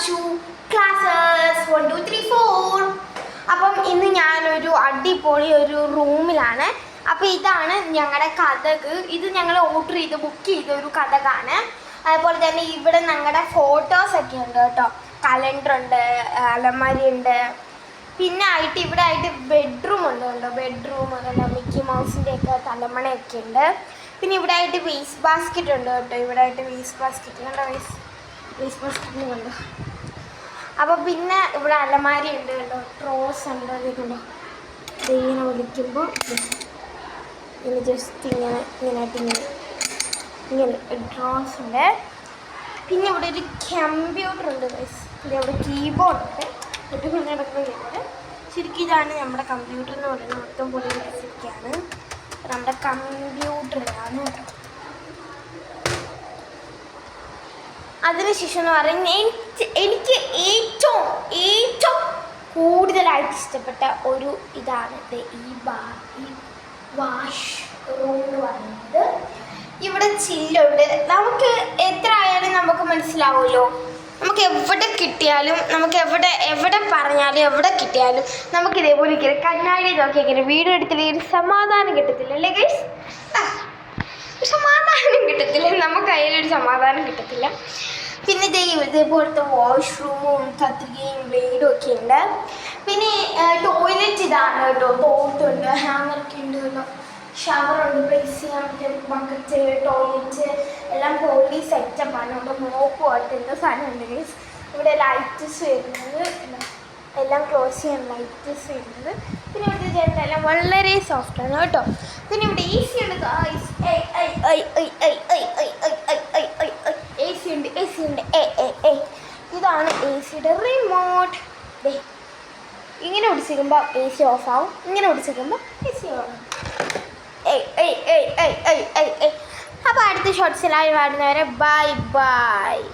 To classes 1 2 3 4. അപ്പം ഇന്ന് ഞാനൊരു അടിപൊളി ഒരു റൂമിലാണ്. അപ്പോൾ ഇതാണ് ഞങ്ങളുടെ കഥക്. ഇത് ഞങ്ങൾ ഓർഡർ ചെയ്ത് ബുക്ക് ചെയ്ത ഒരു കഥകാണ്. അതുപോലെ തന്നെ ഇവിടെ ഞങ്ങളുടെ ഫോട്ടോസൊക്കെ ഉണ്ട് കേട്ടോ. കലണ്ടറുണ്ട്, അലമാരി ഉണ്ട്. പിന്നെ ആയിട്ട് ഇവിടെ ആയിട്ട് ബെഡ്റൂം ഉണ്ട് കേട്ടോ. ബെഡ്റൂം അതുപോലെ മിക്കി മൗസിൻ്റെയൊക്കെ തലമണയൊക്കെ ഉണ്ട്. പിന്നെ ഇവിടെ ആയിട്ട് വേസ്റ്റ് ബാസ്ക്കറ്റ് ഉണ്ട് കേട്ടോ. ഇവിടെ ആയിട്ട് വേസ്റ്റ് ബാസ്ക്കറ്റ് കണ്ടോ, വേസ്റ്റ് ബാസ്ക്കറ്റിന് കണ്ടോ. അപ്പോൾ പിന്നെ ഇവിടെ അലമാരി ഉണ്ട് കേട്ടോ. ട്രോസ് ഉണ്ട്. അതുകൊണ്ടോ ഇങ്ങനെ വിളിക്കുമ്പോൾ ഇങ്ങനെ ജസ്റ്റ് ഇങ്ങനെ ഡ്രോസ് ഉണ്ട്. പിന്നെ ഇവിടെ ഒരു കമ്പ്യൂട്ടർ ഉണ്ട്. പിന്നെ ഇവിടെ കീബോർഡ് ഉണ്ട്. എന്നിട്ട് പിന്നെ കിടക്കുന്ന കീബോർഡ്. ശരിക്കും ഇതാണ് നമ്മുടെ കമ്പ്യൂട്ടർ എന്ന് പറയുന്നത്. മൊത്തം പൊടി പിടിച്ചിരിക്കുകയാണ്. നമ്മുടെ കമ്പ്യൂട്ടറിലാണ് കേട്ടോ. അതിനുശേഷം എന്ന് പറയുന്നത് എനിക്ക് ഏറ്റവും കൂടുതലായിട്ട് ഇഷ്ടപ്പെട്ട ഒരു ഇതാണ് ഈ വാഷ് റൂം എന്ന് പറയുന്നത്. ഇവിടെ ചില്ലുണ്ട്. നമുക്ക് എത്ര ആയാലും നമുക്ക് മനസ്സിലാവുമല്ലോ. നമുക്ക് എവിടെ കിട്ടിയാലും നമുക്ക് എവിടെ പറഞ്ഞാലും എവിടെ കിട്ടിയാലും നമുക്ക് ഇതേപോലെ ഇങ്ങനെ കണ്ണാടി നോക്കി ഇങ്ങനെ വീഡിയോ എടുത്തില്ലെങ്കിൽ ഒരു സമാധാനം കിട്ടത്തില്ല അല്ലേ ഗൈസ്? സമാധാനം കിട്ടത്തില്ല. നമുക്ക് അതിലൊരു സമാധാനം കിട്ടത്തില്ല. പിന്നെ ഇതേപോലത്തെ വാഷ്റൂമും കത്രികയും ബ്ലേഡും ഒക്കെ ഉണ്ട്. പിന്നെ ടോയ്ലറ്റ് ഇതാണ് കേട്ടോ. തോട്ടുണ്ട്, ഹാങ്ങറൊക്കെ ഉണ്ട് കേട്ടോ. ഷവറുണ്ട്, പ്ലേസ് ചെയ്യാൻ പറ്റിയ ബക്കറ്റ്, ടോയ്ലറ്റ് എല്ലാം പോളി സെറ്റപ്പാണ്. ഇവിടെ മോപ്പുമായിട്ട് എന്തോ സാധനമുണ്ട് ഗൈസ്. ഇവിടെ ലൈറ്റ്സ് വരുന്നത് എല്ലാം ക്ലോസ് ചെയ്യാൻ ലൈറ്റ്സ് വരുന്നത്. പിന്നെ ഇവിടുത്തെ ജനലെല്ലാം വളരെ സോഫ്റ്റാണ് കേട്ടോ. പിന്നെ ഇവിടെ എ സി ഉണ്ട് ഗൈസ്. എ സി ഉണ്ട്. ഇതാണ് എ സിയുടെ റിമോട്ട്. ഇങ്ങനെ പിടിച്ചിരിക്കുമ്പോൾ എ സി ഓഫ് ആവും, ഇങ്ങനെ പിടിച്ചിരിക്കുമ്പോൾ എ സി ഓഫ് ആവും. അപ്പോൾ അടുത്ത ഷോർട്സിലായി വരുന്നവരെ ബൈ ബൈ.